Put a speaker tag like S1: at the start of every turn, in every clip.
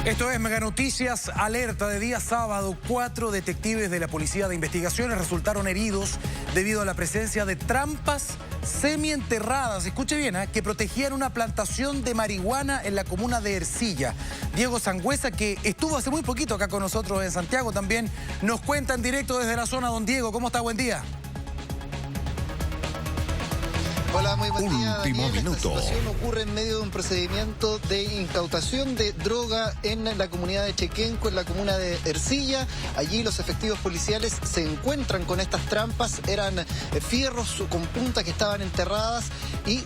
S1: Esto es Mega Noticias, alerta de día sábado. 4 detectives de la Policía de Investigaciones resultaron heridos debido a la presencia de trampas semienterradas, escuche bien, que protegían una plantación de marihuana en la comuna de Ercilla. Diego Sangüesa, que estuvo hace muy poquito acá con nosotros en Santiago, también nos cuenta en directo desde la zona. Don Diego, ¿cómo está? Buen día.
S2: Hola, muy buen día,
S3: Último
S2: Daniel.
S3: minuto.
S2: Esta situación ocurre en medio de un procedimiento de incautación de droga en la comunidad de Chequenco, en la comuna de Ercilla. Allí los efectivos policiales se encuentran con estas trampas. Eran fierros con punta que estaban enterradas y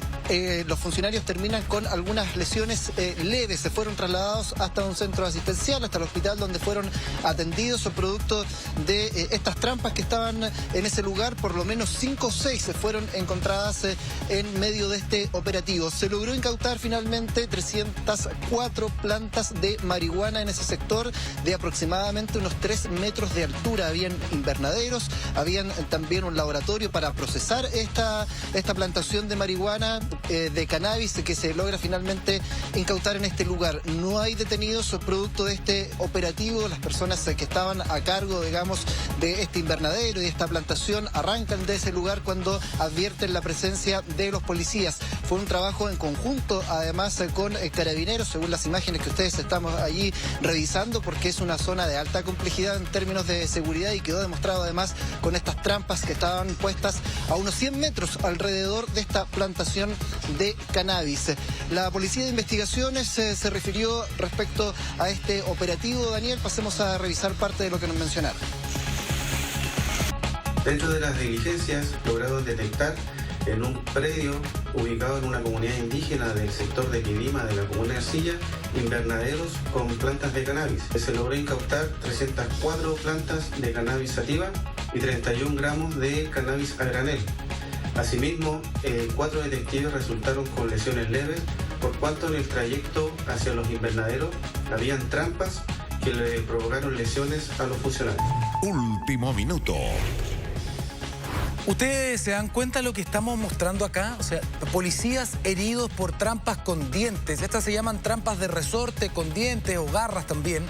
S2: los funcionarios terminan con algunas lesiones leves. Se fueron trasladados hasta un centro asistencial, hasta el hospital donde fueron atendidos. Producto de estas trampas que estaban en ese lugar, por lo menos 5 o 6 se fueron encontradas en medio de este operativo. Se logró incautar finalmente 304 plantas de marihuana en ese sector de aproximadamente unos 3 metros de altura. Habían invernaderos, habían también un laboratorio para procesar esta plantación de marihuana, de cannabis, que se logra finalmente incautar en este lugar. No hay detenidos producto de este operativo. Las personas que estaban a cargo, digamos, de este invernadero y de esta plantación arrancan de ese lugar cuando advierten la presencia de los policías. Fue un trabajo en conjunto, además, con carabineros, según las imágenes que ustedes estamos allí revisando, porque es una zona de alta complejidad en términos de seguridad y quedó demostrado además con estas trampas que estaban puestas a unos 100 metros alrededor de esta plantación de cannabis. La Policía de Investigaciones se refirió respecto a este operativo. Daniel, pasemos a revisar parte de lo que nos mencionaron.
S4: Dentro de las diligencias lograron detectar en un predio ubicado en una comunidad indígena del sector de Quilima de la comuna de Ercilla, invernaderos con plantas de cannabis. Se logró incautar 304 plantas de cannabis sativa y 31 gramos de cannabis a granel. Asimismo, 4 detectives resultaron con lesiones leves, por cuanto en el trayecto hacia los invernaderos habían trampas que le provocaron lesiones a los funcionarios.
S3: Último minuto.
S1: ¿Ustedes se dan cuenta de lo que estamos mostrando acá? O sea, policías heridos por trampas con dientes. Estas se llaman trampas de resorte con dientes o garras también.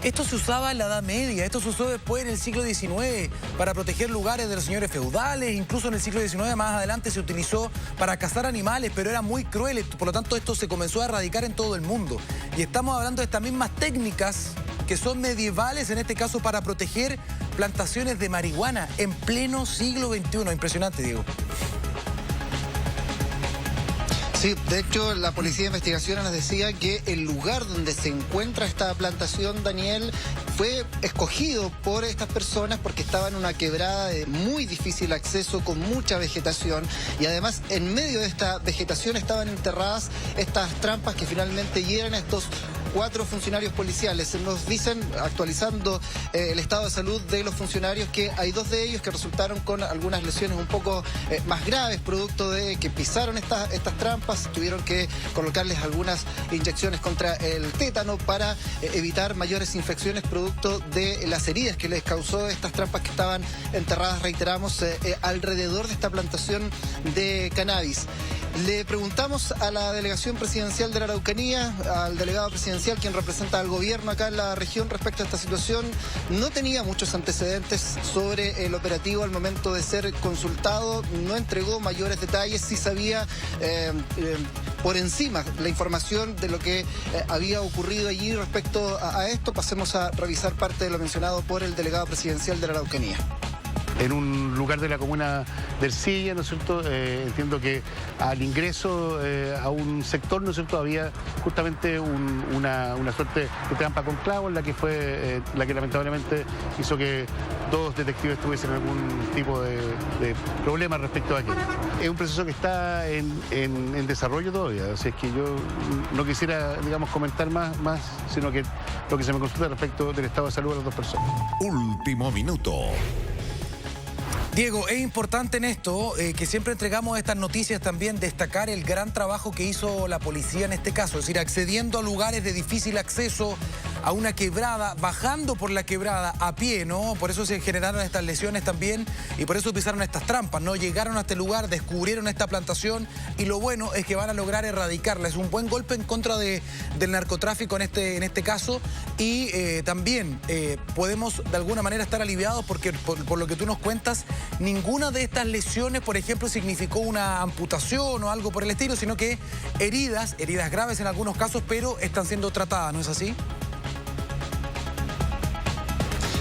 S1: Esto se usaba en la Edad Media, esto se usó después en el siglo XIX para proteger lugares de los señores feudales. Incluso en el siglo XIX más adelante se utilizó para cazar animales, pero era muy cruel. Por lo tanto, esto se comenzó a erradicar en todo el mundo. Y estamos hablando de estas mismas técnicas que son medievales, en este caso para proteger plantaciones de marihuana en pleno siglo XXI. Impresionante, Diego.
S2: Sí, de hecho, la Policía de Investigaciones nos decía que el lugar donde se encuentra esta plantación, Daniel, fue escogido por estas personas porque estaba en una quebrada de muy difícil acceso, con mucha vegetación, y además en medio de esta vegetación estaban enterradas estas trampas que finalmente hieren a estos 4 funcionarios policiales. Nos dicen, actualizando el estado de salud de los funcionarios, que hay 2 de ellos que resultaron con algunas lesiones un poco más graves, producto de que pisaron estas trampas. Tuvieron que colocarles algunas inyecciones contra el tétano para evitar mayores infecciones producto de las heridas que les causó estas trampas que estaban enterradas, reiteramos, alrededor de esta plantación de cannabis. Le preguntamos a la delegación presidencial de la Araucanía, al delegado presidencial, quien representa al gobierno acá en la región, respecto a esta situación. No tenía muchos antecedentes sobre el operativo al momento de ser consultado, no entregó mayores detalles, sí sabía por encima la información de lo que había ocurrido allí respecto a esto. Pasemos a revisar parte de lo mencionado por el delegado presidencial de la Araucanía.
S5: En un lugar de la comuna de Ercilla, ¿no es cierto? Entiendo que al ingreso a un sector, ¿no es cierto?, había justamente una suerte de trampa con clavos, la que fue la que lamentablemente hizo que 2 detectives tuviesen algún tipo de problema respecto a aquello. Es un proceso que está en desarrollo todavía, así es que yo no quisiera, digamos, comentar más, sino que lo que se me consulta respecto del estado de salud de las 2 personas.
S3: Último minuto.
S1: Diego, es importante en esto, que siempre entregamos estas noticias, también destacar el gran trabajo que hizo la policía en este caso, es decir, accediendo a lugares de difícil acceso, a una quebrada, bajando por la quebrada a pie, ¿no? Por eso se generaron estas lesiones también y por eso pisaron estas trampas, ¿no? Llegaron a este lugar, descubrieron esta plantación y lo bueno es que van a lograr erradicarla. Es un buen golpe en contra del narcotráfico en este caso y también podemos de alguna manera estar aliviados porque por lo que tú nos cuentas, ninguna de estas lesiones, por ejemplo, significó una amputación o algo por el estilo, sino que heridas graves en algunos casos, pero están siendo tratadas, ¿no es así?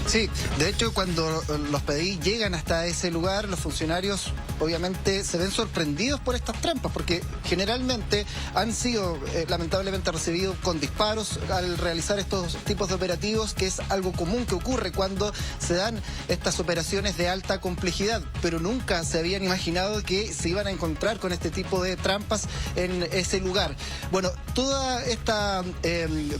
S2: Sí, de hecho cuando los PDI llegan hasta ese lugar, los funcionarios obviamente se ven sorprendidos por estas trampas, porque generalmente han sido lamentablemente recibidos con disparos al realizar estos tipos de operativos, que es algo común que ocurre cuando se dan estas operaciones de alta complejidad, pero nunca se habían imaginado que se iban a encontrar con este tipo de trampas en ese lugar. Bueno, toda esta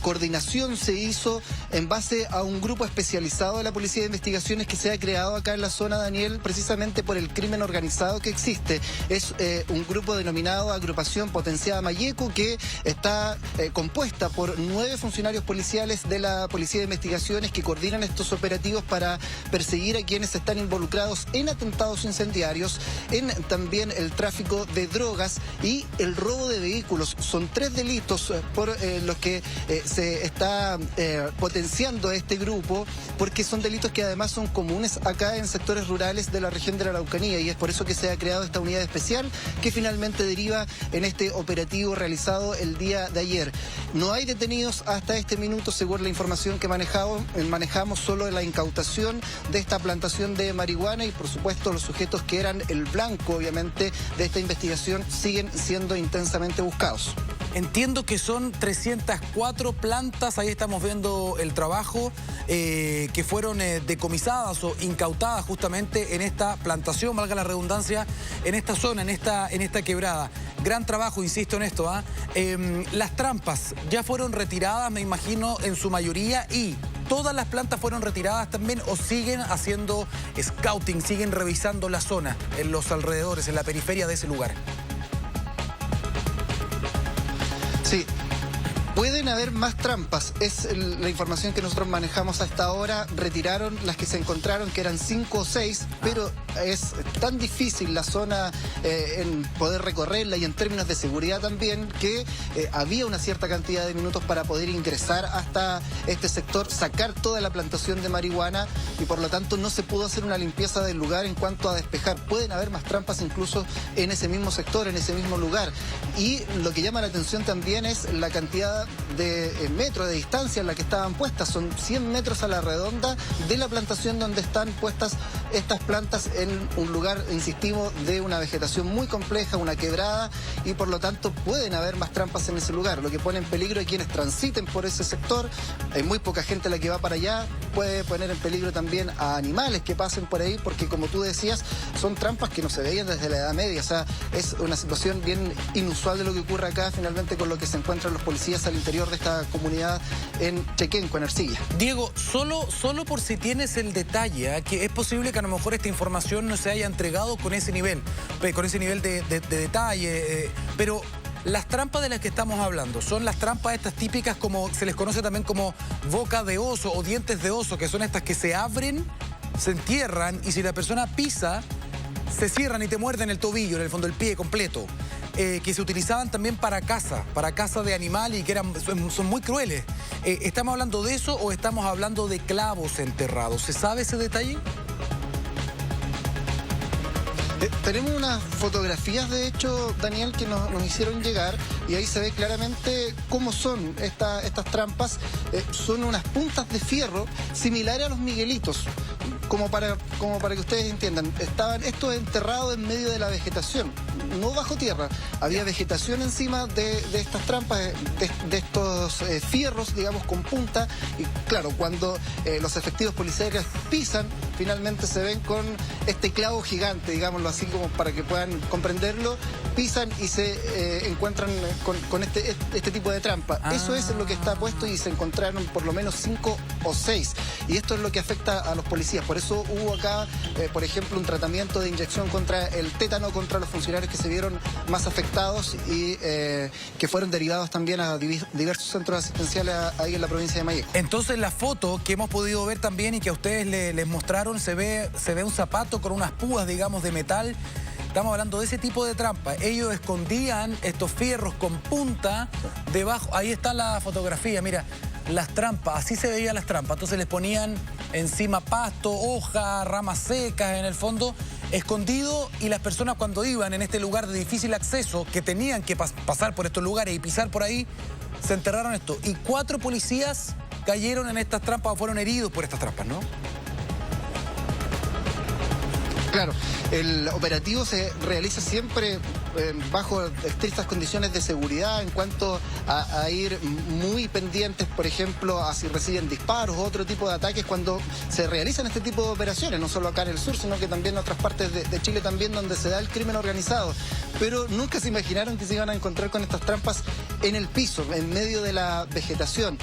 S2: coordinación se hizo en base a un grupo especializado de la Policía de Investigaciones que se ha creado acá en la zona, Daniel, precisamente por el crimen organizado que existe. Es un grupo denominado Agrupación Potenciada Mayeco, que está compuesta por 9 funcionarios policiales de la Policía de Investigaciones que coordinan estos operativos para perseguir a quienes están involucrados en atentados incendiarios, en también el tráfico de drogas y el robo de vehículos. Son 3 delitos por los que se está potenciando este grupo, porque son delitos que además son comunes acá en sectores rurales de la región de la Araucanía, y es por eso que se ha creado esta unidad especial que finalmente deriva en este operativo realizado el día de ayer. No hay detenidos hasta este minuto, según la información que manejamos solo la incautación de esta plantación de marihuana, y por supuesto los sujetos que eran el blanco obviamente de esta investigación siguen siendo intensamente buscados.
S1: Entiendo que son 304 plantas, ahí estamos viendo el trabajo, que fueron decomisadas o incautadas justamente en esta plantación, valga la redundancia, en esta zona, en esta quebrada. Gran trabajo, insisto en esto, ¿ah? Las trampas ya fueron retiradas, me imagino, en su mayoría, y todas las plantas fueron retiradas también, o siguen haciendo scouting, siguen revisando la zona, en los alrededores, en la periferia de ese lugar.
S2: Sí, pueden haber más trampas, es la información que nosotros manejamos hasta ahora. Retiraron las que se encontraron, que eran 5 o 6, pero es tan difícil la zona en poder recorrerla y en términos de seguridad también, que había una cierta cantidad de minutos para poder ingresar hasta este sector, sacar toda la plantación de marihuana, y por lo tanto no se pudo hacer una limpieza del lugar en cuanto a despejar. Pueden haber más trampas incluso en ese mismo sector, en ese mismo lugar. Y lo que llama la atención también es la cantidad de metros de distancia en la que estaban puestas. Son 100 metros a la redonda de la plantación donde están puestas estas plantas, en un lugar, insistimos, de una vegetación muy compleja, una quebrada, y por lo tanto pueden haber más trampas en ese lugar, lo que pone en peligro a quienes transiten por ese sector. Hay muy poca gente la que va para allá, puede poner en peligro también a animales que pasen por ahí, porque como tú decías, son trampas que no se veían desde la Edad Media. O sea, es una situación bien inusual de lo que ocurre acá finalmente con lo que se encuentran los policías al interior de esta comunidad en Chequenco, en Ercilla.
S1: Diego, solo por si tienes el detalle, que es posible que a lo mejor esta información no se haya entregado con ese nivel de detalle, pero las trampas de las que estamos hablando son las trampas estas típicas, como se les conoce también como boca de oso o dientes de oso, que son estas que se abren, se entierran, y si la persona pisa, se cierran y te muerden el tobillo, en el fondo el pie completo. Que se utilizaban también para caza de animales, y que son muy crueles. ¿Estamos hablando de eso o estamos hablando de clavos enterrados? ¿Se sabe ese detalle?
S2: Tenemos unas fotografías, de hecho, Daniel, que nos hicieron llegar, y ahí se ve claramente cómo son estas trampas. Son unas puntas de fierro similares a los miguelitos, como para que ustedes entiendan. Estaban estos enterrados en medio de la vegetación, no bajo tierra. Había vegetación encima de estas trampas, de estos fierros, digamos, con punta, y claro, cuando los efectivos policiales pisan, finalmente se ven con este clavo gigante, digámoslo así como para que puedan comprenderlo, pisan y se encuentran con este tipo de trampa. Eso es lo que está puesto y se encontraron por lo menos 5 o 6. Y esto es lo que afecta a los policías. Por eso hubo acá, por ejemplo, un tratamiento de inyección contra el tétano, contra los funcionarios que se vieron más afectados y que fueron derivados también a diversos centros asistenciales ahí en la provincia de Malleco.
S1: Entonces la foto que hemos podido ver también y que a ustedes les mostraron, se ve un zapato con unas púas, digamos, de metal. Estamos hablando de ese tipo de trampa. Ellos escondían estos fierros con punta debajo. Ahí está la fotografía, mira, las trampas, así se veían las trampas. Entonces les ponían encima pasto, hoja, ramas secas en el fondo, escondido, y las personas cuando iban en este lugar de difícil acceso, que tenían que pasar por estos lugares y pisar por ahí, se enterraron esto. Y 4 policías cayeron en estas trampas o fueron heridos por estas trampas, ¿no?
S2: Claro, el operativo se realiza siempre bajo estrictas condiciones de seguridad en cuanto a ir muy pendientes, por ejemplo, a si reciben disparos o otro tipo de ataques cuando se realizan este tipo de operaciones, no solo acá en el sur, sino que también en otras partes de Chile también donde se da el crimen organizado. Pero nunca se imaginaron que se iban a encontrar con estas trampas en el piso, en medio de la vegetación.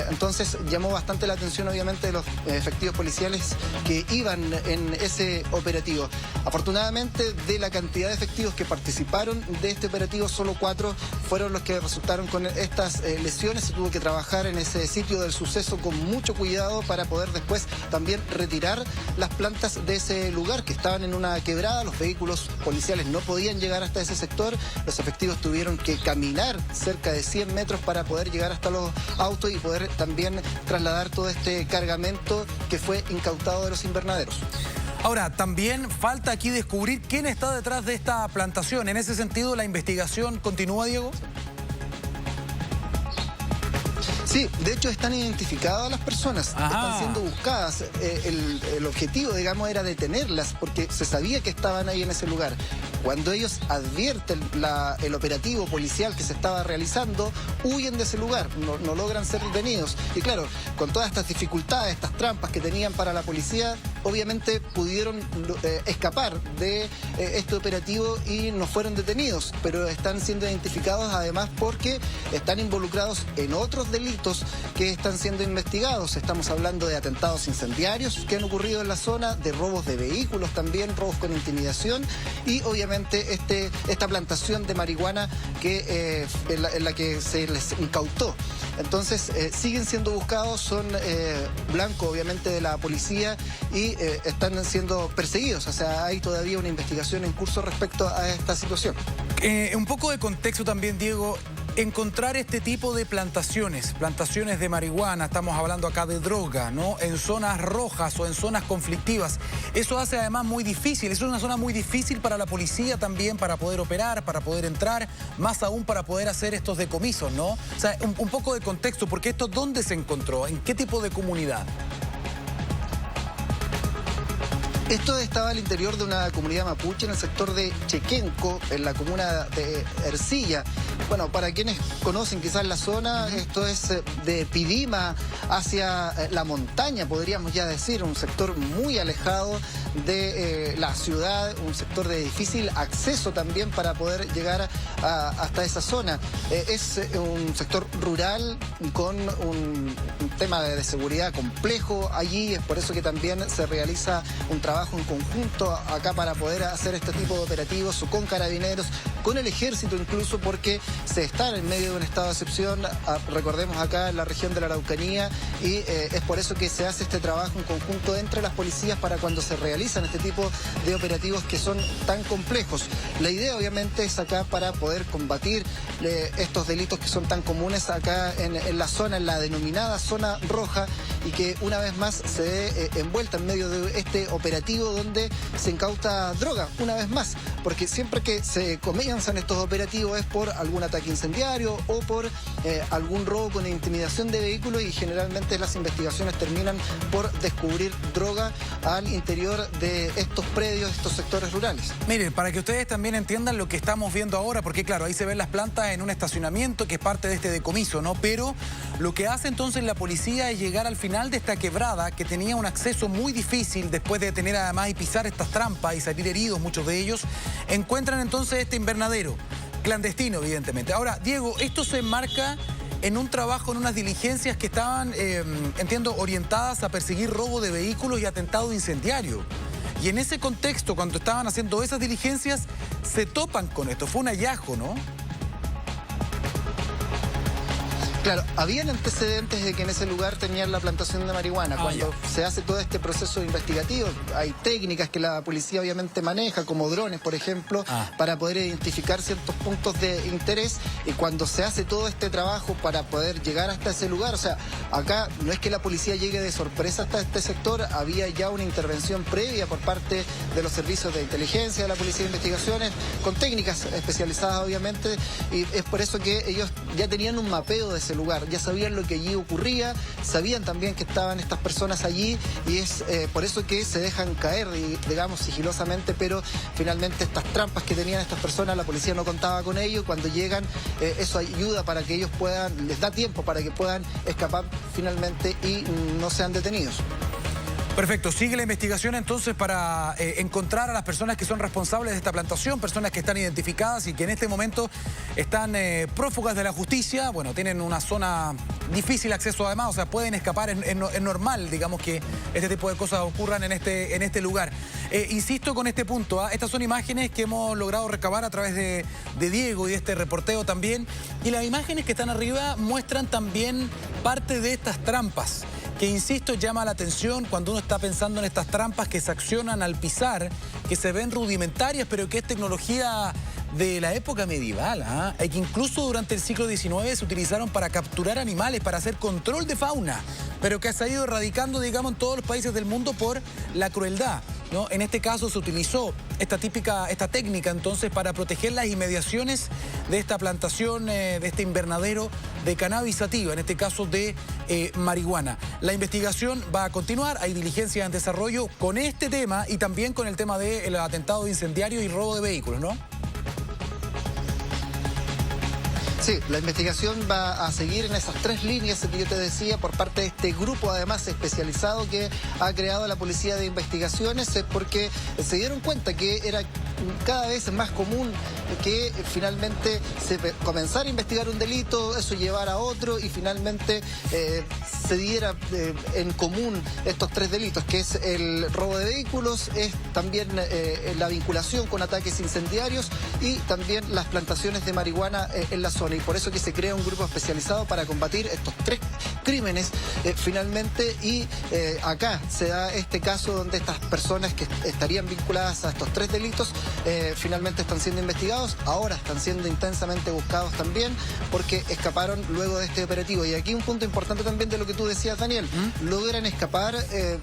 S2: Entonces llamó bastante la atención, obviamente, de los efectivos policiales que iban en ese operativo. Afortunadamente, de la cantidad de efectivos que participaron de este operativo, solo 4 fueron los que resultaron con estas lesiones. Se tuvo que trabajar en ese sitio del suceso con mucho cuidado para poder después también retirar las plantas de ese lugar, que estaban en una quebrada. Los vehículos policiales no podían llegar hasta ese sector. Los efectivos tuvieron que caminar cerca de 100 metros para poder llegar hasta los autos y poder también trasladar todo este cargamento que fue incautado de los invernaderos.
S1: Ahora, también falta aquí descubrir quién está detrás de esta plantación. En ese sentido, ¿la investigación continúa, Diego?
S2: Sí, de hecho están identificadas las personas, están siendo buscadas. El objetivo, digamos, era detenerlas porque se sabía que estaban ahí en ese lugar. Cuando ellos advierten el operativo policial que se estaba realizando, huyen de ese lugar, no logran ser detenidos. Y claro, con todas estas dificultades, estas trampas que tenían para la policía, obviamente pudieron escapar de este operativo y no fueron detenidos, pero están siendo identificados además porque están involucrados en otros delitos que están siendo investigados. Estamos hablando de atentados incendiarios que han ocurrido en la zona, de robos de vehículos también, robos con intimidación y obviamente esta plantación de marihuana en la que se les incautó. Entonces siguen siendo buscados, son blancos obviamente de la policía y están siendo perseguidos. O sea, hay todavía una investigación en curso respecto a esta situación.
S1: Un poco de contexto también, Diego. Encontrar este tipo de plantaciones de marihuana, estamos hablando acá de droga, ¿no? En zonas rojas o en zonas conflictivas. Eso hace además muy difícil, es una zona muy difícil para la policía también, para poder operar, para poder entrar, más aún para poder hacer estos decomisos, ¿no? O sea, un poco de contexto, porque esto ¿dónde se encontró? ¿En qué tipo de comunidad?
S2: Esto estaba al interior de una comunidad mapuche en el sector de Chequenco, en la comuna de Ercilla. Bueno, para quienes conocen quizás la zona, esto es de Pidima hacia la montaña, podríamos ya decir, un sector muy alejado de la ciudad, un sector de difícil acceso también para poder llegar hasta esa zona. Es un sector rural con un tema de seguridad complejo allí, es por eso que también se realiza un trabajo en conjunto acá para poder hacer este tipo de operativos con carabineros, con el ejército incluso, porque se está en medio de un estado de excepción, recordemos acá en la región de la Araucanía, y es por eso que se hace este trabajo en conjunto entre las policías para cuando se realizan este tipo de operativos que son tan complejos. La idea obviamente es acá para poder combatir estos delitos que son tan comunes acá en la zona, en la denominada zona roja, y que una vez más se ve envuelta en medio de este operativo donde se incauta droga, una vez más, porque siempre que se comienzan estos operativos es por algún ataque incendiario o por algún robo con intimidación de vehículos, y generalmente las investigaciones terminan por descubrir droga al interior de estos predios, estos sectores rurales.
S1: Miren, para que ustedes también entiendan lo que estamos viendo ahora, porque claro, ahí se ven las plantas en un estacionamiento que es parte de este decomiso, ¿no? Pero lo que hace entonces la policía es llegar al final de esta quebrada que tenía un acceso muy difícil después de tener además y pisar estas trampas y salir heridos muchos de ellos. Encuentran entonces este invernadero, clandestino evidentemente. Ahora, Diego, esto se enmarca en un trabajo, en unas diligencias que estaban, entiendo, orientadas a perseguir robo de vehículos y atentado incendiario. Y en ese contexto, cuando estaban haciendo esas diligencias, se topan con esto. Fue un hallazgo, ¿no?
S2: Claro, habían antecedentes de que en ese lugar tenían la plantación de marihuana. Cuando se hace todo este proceso investigativo, hay técnicas que la policía obviamente maneja, como drones, por ejemplo, para poder identificar ciertos puntos de interés. Y cuando se hace todo este trabajo para poder llegar hasta ese lugar, o sea, acá no es que la policía llegue de sorpresa hasta este sector, había ya una intervención previa por parte de los servicios de inteligencia, de la Policía de Investigaciones, con técnicas especializadas obviamente, y es por eso que ellos ya tenían un mapeo de ese lugar, ya sabían lo que allí ocurría, sabían también que estaban estas personas allí, y es por eso que se dejan caer, digamos, sigilosamente, pero finalmente estas trampas que tenían estas personas, la policía no contaba con ello. Cuando llegan, eso ayuda para que ellos puedan, les da tiempo para que puedan escapar finalmente y no sean detenidos.
S1: Perfecto, sigue la investigación entonces para encontrar a las personas que son responsables de esta plantación, personas que están identificadas y que en este momento están prófugas de la justicia. Bueno, tienen una zona difícil acceso además, o sea, pueden escapar, es normal, digamos, que este tipo de cosas ocurran en este lugar. Insisto con este punto, estas son imágenes que hemos logrado recabar a través de Diego y de este reporteo también, y las imágenes que están arriba muestran también parte de estas trampas, que insisto, llama la atención cuando uno está pensando en estas trampas que se accionan al pisar, que se ven rudimentarias, pero que es tecnología de la época medieval, y que incluso durante el siglo XIX se utilizaron para capturar animales, para hacer control de fauna, pero que se ha ido erradicando, digamos, en todos los países del mundo por la crueldad, ¿no? En este caso se utilizó esta técnica entonces para proteger las inmediaciones de esta plantación, de este invernadero de cannabis sativa, en este caso de marihuana. La investigación va a continuar, hay diligencias en desarrollo con este tema y también con el tema del atentado incendiario y robo de vehículos, ¿no?
S2: Sí, la investigación va a seguir en esas tres líneas que yo te decía por parte de este grupo además especializado que ha creado la Policía de Investigaciones, porque se dieron cuenta que era cada vez más común que finalmente se comenzara a investigar un delito, eso llevara a otro y finalmente se diera en común estos tres delitos, que es el robo de vehículos, es también la vinculación con ataques incendiarios y también las plantaciones de marihuana en la zona. Y por eso que se crea un grupo especializado para combatir estos tres crímenes finalmente, y acá se da este caso donde estas personas que estarían vinculadas a estos tres delitos finalmente están siendo investigados, ahora están siendo intensamente buscados también porque escaparon luego de este operativo. Y aquí un punto importante también de lo que tú decías, Daniel, logran escapar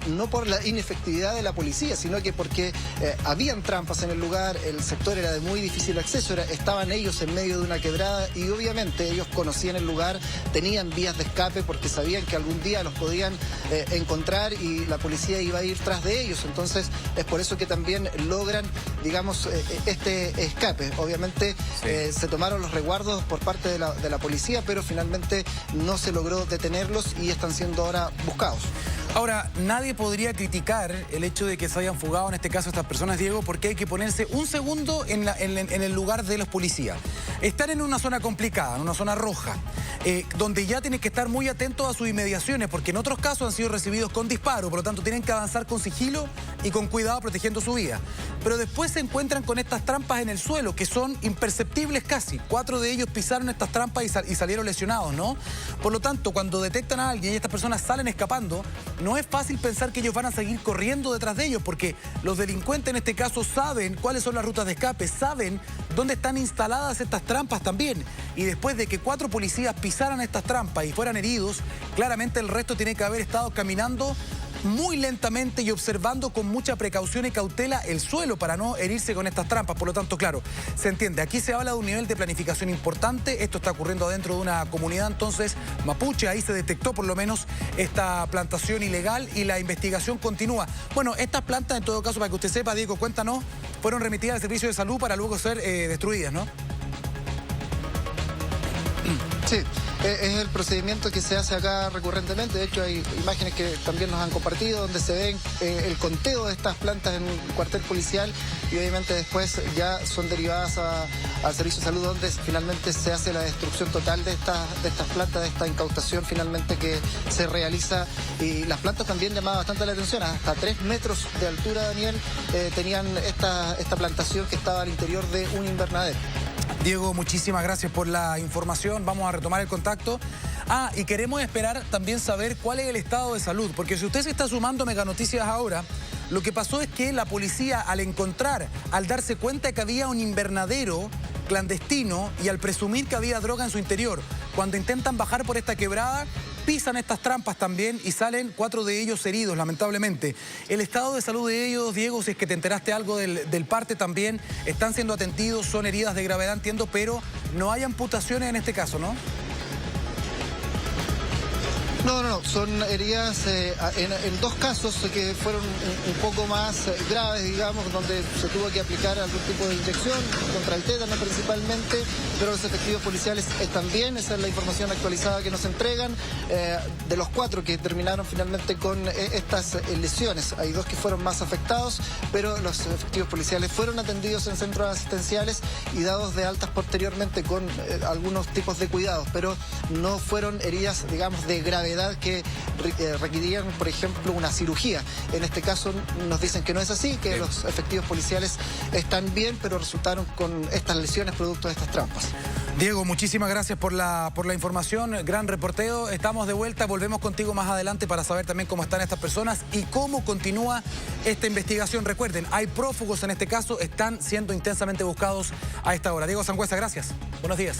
S2: no por la inefectividad de la policía, sino que porque habían trampas en el lugar, el sector era de muy difícil acceso, estaban ellos en medio de una quebrada y obviamente ellos conocían el lugar, tenían vías de escape porque sabían que algún día los podían encontrar y la policía iba a ir tras de ellos. Entonces es por eso que también logran, digamos, este escape. Obviamente se tomaron los resguardos por parte de la policía, pero finalmente no se logró detenerlos y están siendo ahora buscados.
S1: Ahora, nadie podría criticar el hecho de que se hayan fugado, en este caso, estas personas, Diego, porque hay que ponerse un segundo en el lugar de los policías. Están en una zona complicada, en una zona roja, donde ya tienen que estar muy atentos a sus inmediaciones, porque en otros casos han sido recibidos con disparo, por lo tanto tienen que avanzar con sigilo y con cuidado protegiendo su vida. Pero después se encuentran con estas trampas en el suelo, que son imperceptibles casi. 4 de ellos pisaron estas trampas y salieron lesionados, ¿no? Por lo tanto, cuando detectan a alguien y estas personas salen escapando, no es fácil pensar que ellos van a seguir corriendo detrás de ellos, porque los delincuentes en este caso saben cuáles son las rutas de escape, saben dónde están instaladas estas trampas también. Y después de que 4 policías pisaran estas trampas y fueran heridos, claramente el resto tiene que haber estado caminando muy lentamente y observando con mucha precaución y cautela el suelo para no herirse con estas trampas. Por lo tanto, claro, se entiende. Aquí se habla de un nivel de planificación importante. Esto está ocurriendo adentro de una comunidad, entonces, mapuche. Ahí se detectó por lo menos esta plantación ilegal y la investigación continúa. Bueno, estas plantas, en todo caso, para que usted sepa, Diego, cuéntanos, fueron remitidas al servicio de salud para luego ser destruidas, ¿no?
S2: Sí, Es el procedimiento que se hace acá recurrentemente. De hecho, hay imágenes que también nos han compartido donde se ven el conteo de estas plantas en un cuartel policial y obviamente después ya son derivadas al Servicio de Salud, donde finalmente se hace la destrucción total de estas plantas, de esta incautación finalmente que se realiza. Y las plantas también llamaban bastante la atención. Hasta 3 metros de altura, Daniel, tenían esta plantación que estaba al interior de un invernadero.
S1: Diego, muchísimas gracias por la información. Vamos a retomar el contacto. Y queremos esperar también saber cuál es el estado de salud, porque si usted se está sumando a Mega Noticias ahora, lo que pasó es que la policía, al darse cuenta que había un invernadero clandestino y al presumir que había droga en su interior, cuando intentan bajar por esta quebrada, pisan estas trampas también y salen 4 de ellos heridos, lamentablemente. El estado de salud de ellos, Diego, si es que te enteraste algo del parte también, están siendo atendidos, son heridas de gravedad, entiendo, pero no hay amputaciones en este caso, ¿no?
S2: No, son heridas en 2 casos que fueron un poco más graves, digamos, donde se tuvo que aplicar algún tipo de inyección contra el tétano principalmente, pero los efectivos policiales también, esa es la información actualizada que nos entregan, de los 4 que terminaron finalmente con estas lesiones. Hay 2 que fueron más afectados, pero los efectivos policiales fueron atendidos en centros asistenciales y dados de altas posteriormente con algunos tipos de cuidados, pero no fueron heridas, digamos, de gravedad que requerían, por ejemplo, una cirugía. En este caso nos dicen que no es así, que los efectivos policiales están bien, pero resultaron con estas lesiones producto de estas trampas.
S1: Diego, muchísimas gracias por la información, gran reporteo. Estamos de vuelta, volvemos contigo más adelante para saber también cómo están estas personas y cómo continúa esta investigación. Recuerden, hay prófugos en este caso, están siendo intensamente buscados a esta hora. Diego Sangüesa, gracias. Buenos días.